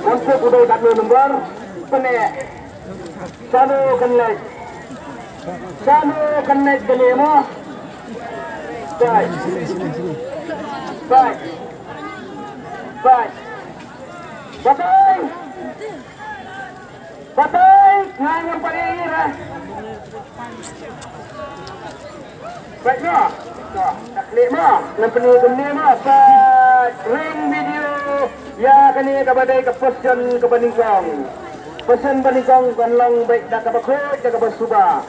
Untuk udah kat nomor penek sanu connect gani mo baik batay ngayong paningira baik no takli mo ng penutun ni mo sa ring video ya kani kabadai ka posyon ka baningkong posyon baningkong kanlang baik da kabakot da kabasuba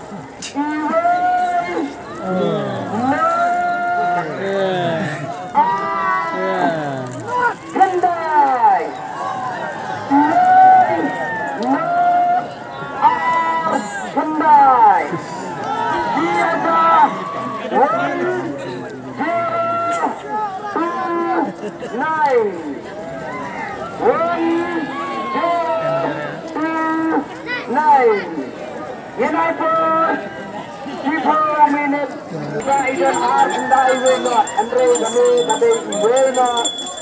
Kendai Kendai dia dah 1, 2, 9 Yan ay po 4 minutes Kaidan Arsenday Weno Andre kami tabi Weno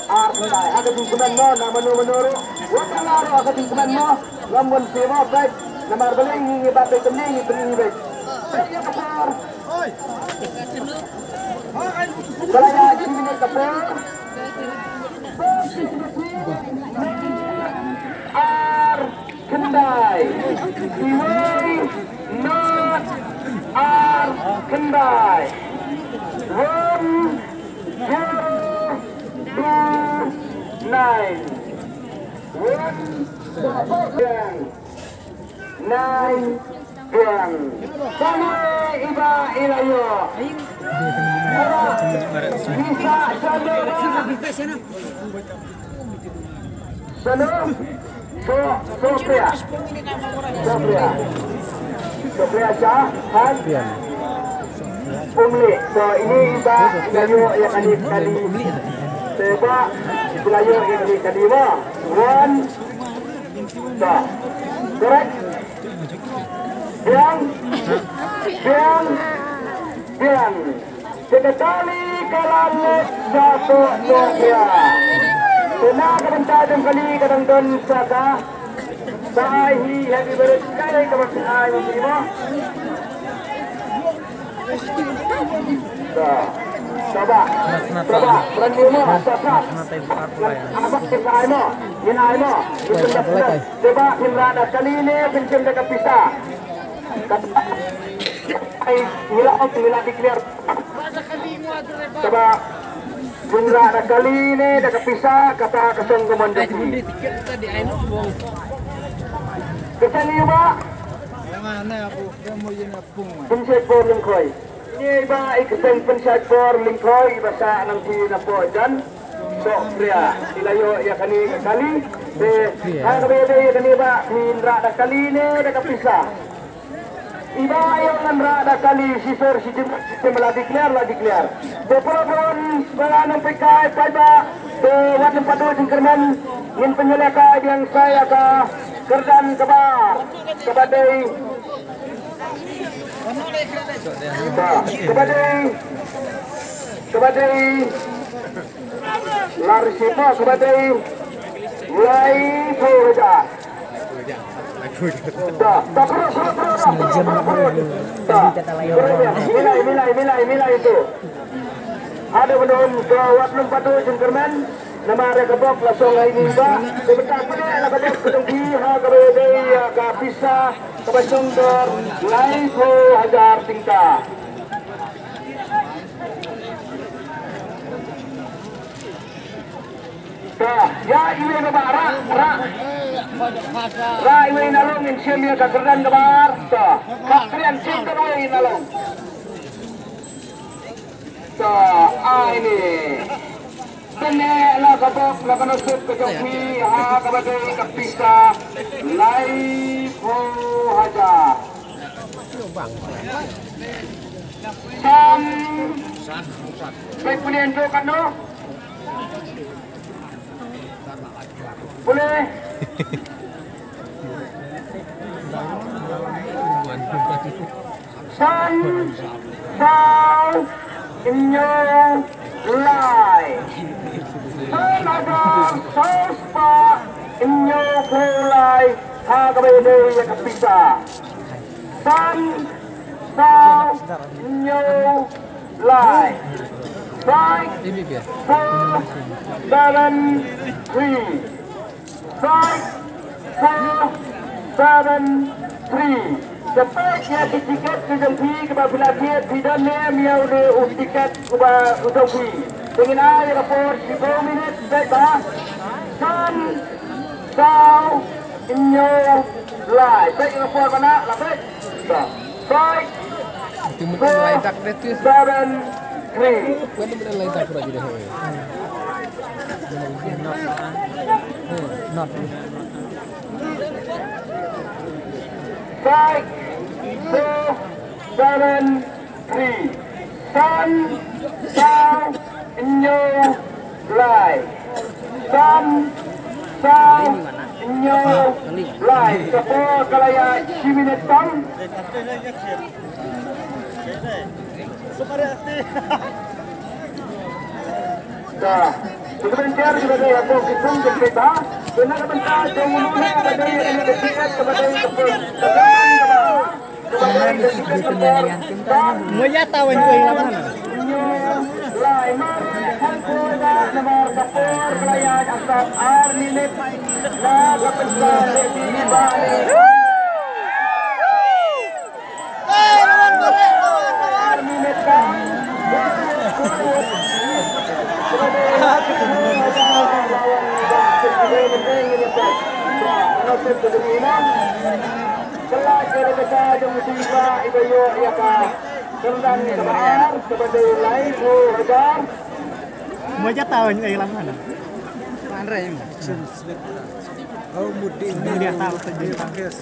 Arsenday Agating kuman mo na manu-manuro Huwag ka laro agating kuman mo Ngambon si mo Brad na marbaling Ngibabay kami Ngibabay Kaya kapar Kaya minutes kapar Kendai Iway Not Kendai 1, 2, 9 Gang Sampai iba ilayo Bisa Sano Sofia siya Han Umli so ini iba ilayo yang kali Seba ilayo yang kali mo 1 so correct Biang sekali kalamut satu Sofia Sena kadang-kadang kali kadang-kadang saka Sahi yang diberkati kemasaan mo Coba berani mo sasat Abang kisah mo Hinay mo Coba hinrada kali ini Pincin dekat pisah Ay nila declare Coba hinrada kali ini dekat pisah Kata kasong kumandaki Kesan niyo ba? Pensya't for lingkoy Ini ba ikasang pensya't for lingkoy Basa ng na po dyan So, priya Ilayo ya kani kali Ang kabede ya kani ba hinrada kali ini dekat pisah Iba yung nanrada kali si Sir si Jim la declare Depolopon Banganong pikay Paiba Wat ng patuloy ng kerman Yung penyelaka yang saya ka Kerdan kabar Kabadai Larisita kabadai Mulai Puja Milai itu Ada menurun ke Watlum Patu Jengkerman Nama rekabok langsung ini ba Sebentar pula nakabok ketengki Ha kabedai kapisa Kabasong dor Mulai po hajar tingkah Ya iwe kabar Ra iwe nalong Insyam ya kakerdan kabar Kakrian cinta iwe nalong ini Benek lah kabok lah kanusut kejoki Ha kabagay kapisa Lai po hajar Baik punian kan no Boleh San Inyo Lai San mulai hagabede ya kapisa san sao nyo lai 5 4 7 3 Sepatnya tiket sejumpi kepada tiket tidak miau de tiket kepada utopi. Dengan air rapor 10 minit bebas. San sao inyo lai. Baik rapor mana? Lapet. Baik. 4 7 5 4 7 3 San sao inyo lai San sao inyo lai Kepo kalaya 10 minit tam dah sebentar sebagai aku hitung cerita benar bentar jomulnya pada ini dekat kepada Mau ya tahu ini lapan. Lai marhan kuda nomor kapur kelayaan asap arnilip la kapensar di balik arnilip kan Kelak kita jom tiba ibayo ya ka kendang kebar kepada lain hajar Mau ya tahu ini lapan. Mana yang? Oh mudik Ini dia tahu saja panggil.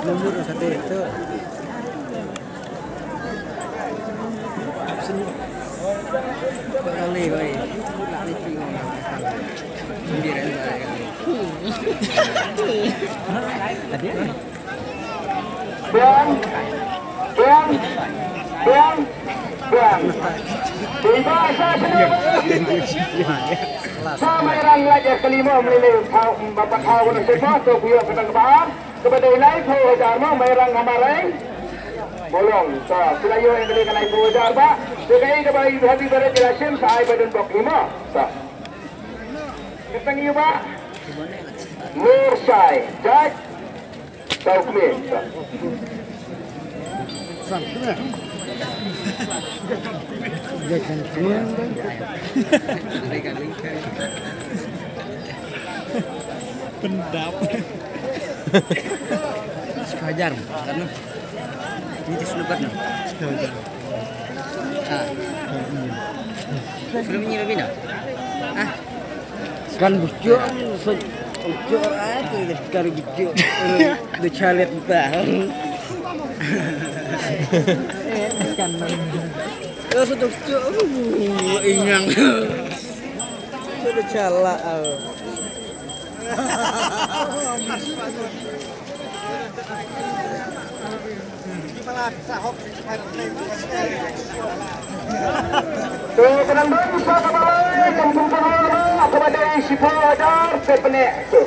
Nomor satu itu. Kali baik. Lari tinggal. Sendiri Tadi. Bang tiba sama orang raja kelima melilih bapak tahu nak semua tu biar kita kebar kepada lain tu hajar mau merang kamarai bolong so selayu yang beli kanai tu hajar pak sekai kepada hati berat jelasin saya badan blok 5 so kita ni pak Nur Sai Jaj Taufik Sampai. Jangan tuan. Pendap. Sehajar karena ini selupat no. Belum nyiram bina. Sekarang bujuk, bujuk apa? Sekarang bujuk, dah calet bah. Kan. Sudah bujuk, ingang. Sudah cala. So, penonton bisa kembali membuka kepada isi hajar sepenek tu.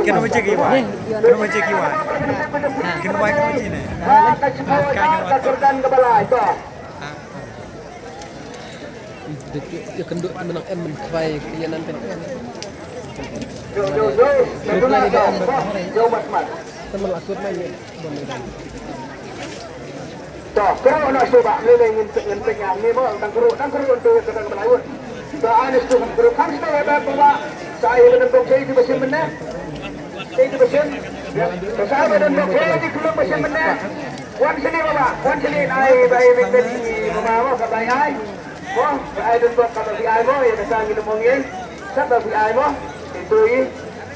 Kena baca kiwa. Kena baca kiwa. Kena baca ni. Kan kepala itu. Ya kenduk menang mencapai keyanan penting. Yo. Yo mat. Teman lakut main ya. Toh, keruk nak coba ngin yang ni mo tang keruk untuk sedang berlawan. So anis tu keruk kan saya ada bawa saya menentuk saya di mesin benar. Saya di mesin. Saya menentuk saya di kelum mesin benar. Wan sini bawa, wan sini ai bai mekten bawa ka bai ai. Mo, ai den buat kata di ai mo ya dasar kita mongin. Sat di ai mo itu i.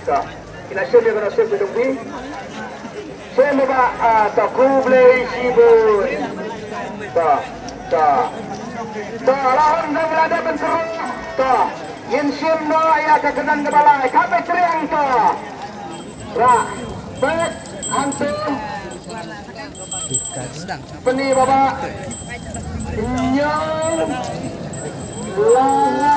So, kita sudah kena sudah tunggu. Saya muka tak kublai sibuk. Tak. Lawan dah berada bentuk. Tak. Insim no ayah kekenan kepala. Kapai teriang tak. Rak. Baik. Antum. Peni bapak. Nyong. Lawan.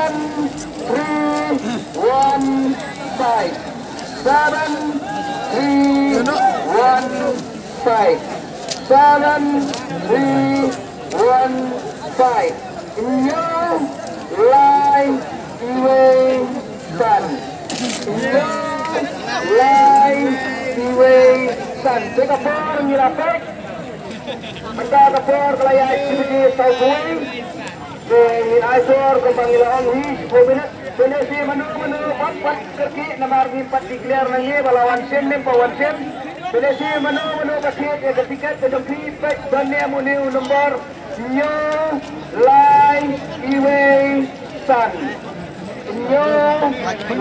5. 7, 3, 1, fight. 7, 3, 1, fight. New line away sun. New line away sun. Singapore nyilapek. Anda kapor kelaya activity Southway. Dengan Aizor kempangilaan hi 10 minit. Penesi menu pat kaki nomor 4 declare nangi balawan sen nem pawan sen. Penesi menu kaki ketika kedempi pek dan menu nomor new line away sun. New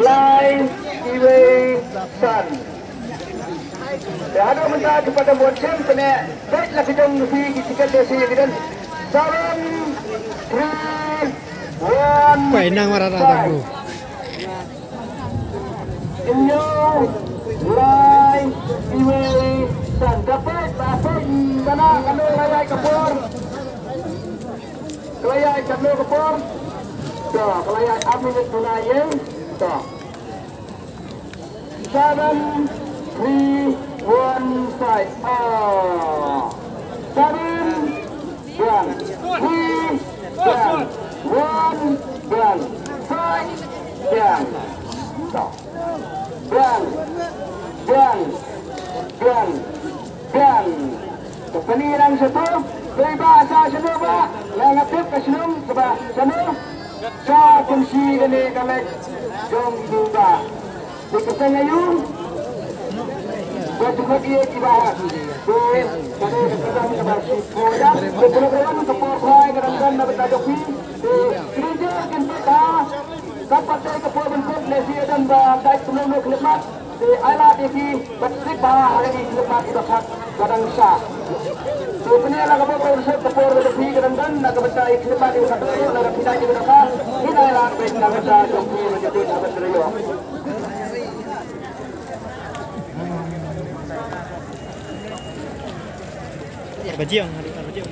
line away sun. Ada minta kepada buat sen kena baiklah kita mesti ketika desi dan 7, 3, 1. Quay nang mararada bro. New line away sun. Dapat sana kanu layai kapur. Layai kanu kapur. Tuh, layai amin tunai tuh. 7, 3, 1, 5. Oh. 7, 1, 3, 1, 5, Penirang satu, berbahasa Senova, langatip ke senum, sebab senum, sa kunci ini kalek, jom juga. Dikasih ngayung, buat juga dia kibah. Kalau kita mencapai sekolah, program kepor koi kerana nak bertajuki, kerja kita dapat dari kepor bentuk lesi dan bagai penuh khidmat. Alat ini bersih bah hari ini khidmat kita hak barang sah. Sebenarnya lah kepor bentuk kepor bentuk kerana nak bertai khidmat itu satu, nak pindah juga dapat. Ini adalah bentuk bertajuki menjadi sahabat beliau. Bajing, ada bajing.